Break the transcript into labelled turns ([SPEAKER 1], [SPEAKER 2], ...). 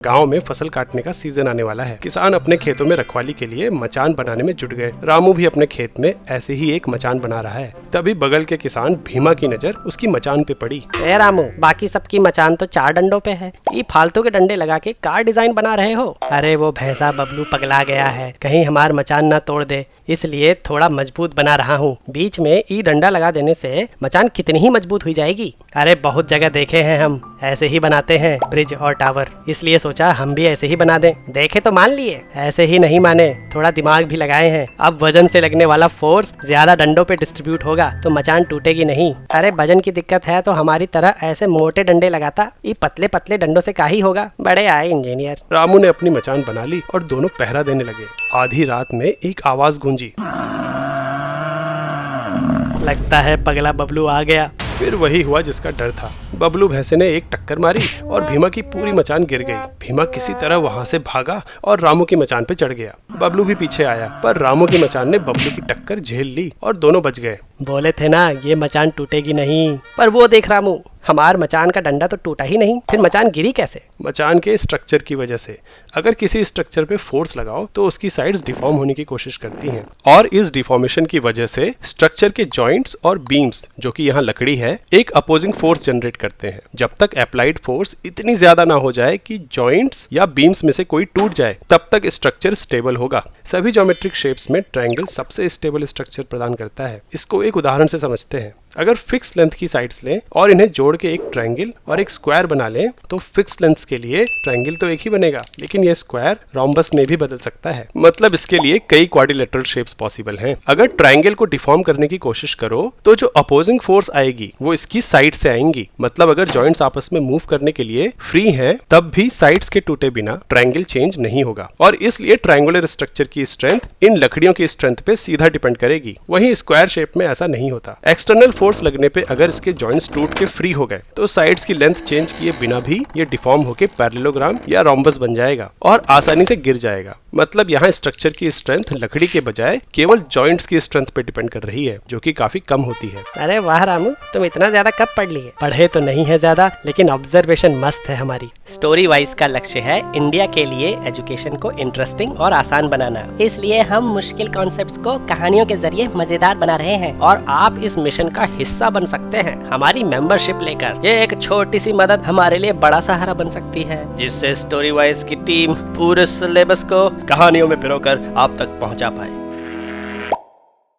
[SPEAKER 1] गांव में फसल काटने का सीजन आने वाला है। किसान अपने खेतों में रखवाली के लिए मचान बनाने में जुट गए। रामू भी अपने खेत में ऐसे ही एक मचान बना रहा है। तभी बगल के किसान भीमा की नजर उसकी मचान पे पड़ी।
[SPEAKER 2] ए रामू, बाकी सबकी मचान तो 4 डंडों पे है, ये फालतू के डंडे लगा के कार डिजाइन बना रहे हो। अरे वो भैंसा बबलू पगला गया है, कहीं हमार मचान ना तोड़ दे, इसलिए थोड़ा मजबूत बना रहा हूँ। बीच में ई डंडा लगा देने से मचान कितनी ही मजबूत हुई जाएगी। अरे बहुत जगह देखे हैं, हम ऐसे ही बनाते हैं ब्रिज और टावर, इसलिए सोचा हम भी ऐसे ही बना दें। देखे तो मान लिए, ऐसे ही नहीं माने, थोड़ा दिमाग भी लगाए हैं। अब वजन से लगने वाला फोर्स ज्यादा डंडों पे डिस्ट्रीब्यूट होगा तो मचान टूटेगी नहीं। अरे वजन की दिक्कत है तो हमारी तरह ऐसे मोटे डंडे लगाता, ये पतले पतले डंडों से काहे होगा। बड़े आए इंजीनियर।
[SPEAKER 1] रामू ने अपनी मचान बना ली और दोनों पहरा देने लगे। आधी रात में एक आवाज गूंजी,
[SPEAKER 2] लगता है पगला बबलू आ गया।
[SPEAKER 1] फिर वही हुआ जिसका डर था। बबलू भैंसे ने एक टक्कर मारी और भीमा की पूरी मचान गिर गई। भीमा किसी तरह वहां से भागा और रामू की मचान पे चढ़ गया। बबलू भी पीछे आया, पर रामू की मचान ने बबलू की टक्कर झेल ली और दोनों बच गए।
[SPEAKER 2] बोले थे ना ये मचान टूटेगी नहीं, पर वो देख रामू, हमार मचान का डंडा तो टूटा ही नहीं, फिर मचान गिरी कैसे?
[SPEAKER 1] मचान के स्ट्रक्चर की वजह से। अगर किसी स्ट्रक्चर पे फोर्स लगाओ तो उसकी साइड्स डिफॉर्म होने की कोशिश करती हैं, और इस डिफॉर्मेशन की वजह से स्ट्रक्चर के जॉइंट्स और बीम्स, जो कि यहाँ लकड़ी है, एक अपोजिंग फोर्स जनरेट करते हैं। जब तक अप्लाइड फोर्स इतनी ज्यादा ना हो जाए कि जॉइंट्स या बीम्स में से कोई टूट जाए, तब तक स्ट्रक्चर स्टेबल होगा। सभी ज्योमेट्रिक शेप्स में ट्रायंगल सबसे स्टेबल स्ट्रक्चर प्रदान करता है। इसको एक उदाहरण से समझते हैं। अगर फिक्स लेंथ की साइड्स लें और इन्हें जोड़ के एक ट्रायंगल और एक स्क्वायर बना लें, तो फिक्स लेंथ के लिए ट्रायंगल तो एक ही बनेगा, लेकिन ये स्क्वायर रोम्बस में भी बदल सकता है। मतलब इसके लिए कई क्वाड्रिलेटरल शेप्स पॉसिबल हैं। अगर ट्रायंगल को डिफॉर्म करने की कोशिश करो तो जो अपोजिंग फोर्स आएगी वो इसकी साइड से आएंगी। मतलब अगर जॉइंट्स आपस में मूव करने के लिए फ्री हैं, तब भी साइड्स के टूटे बिना ट्रायंगल चेंज नहीं होगा। और इसलिए ट्रायंगुलर स्ट्रक्चर की स्ट्रेंथ इन लकड़ियों की स्ट्रेंथ पे सीधा डिपेंड करेगी। वहीं स्क्वायर शेप में ऐसा नहीं होता। एक्सटर्नल फोर्स लगने पे अगर इसके जॉइंट्स टूट के फ्री हो गए तो साइड्स की लेंथ चेंज किए बिना भी ये डिफॉर्म होके पैरेललोग्राम या रोम्बस बन जाएगा और आसानी से गिर जाएगा। मतलब यहाँ स्ट्रक्चर की स्ट्रेंथ लकड़ी के बजाय केवल जॉइंट्स की स्ट्रेंथ पे डिपेंड कर रही है, जो कि काफी कम होती है।
[SPEAKER 2] अरे वाह रामू, तुम इतना ज्यादा कब पढ़ लिए? पढ़े तो नहीं है ज्यादा, लेकिन ऑब्जर्वेशन मस्त है हमारी। स्टोरी वाइज का लक्ष्य है इंडिया के लिए एजुकेशन को इंटरेस्टिंग और आसान बनाना, इसलिए हम मुश्किल कॉन्सेप्ट्स को कहानियों के जरिए मजेदार बना रहे हैं और आप इस मिशन का हिस्सा बन सकते हैं हमारी मेंबरशिप लेकर। ये एक छोटी सी मदद हमारे लिए बड़ा सहारा बन सकती है, जिससे स्टोरी वाइज की टीम पूरे सिलेबस को कहानियों में पिरोकर आप तक पहुंचा पाए।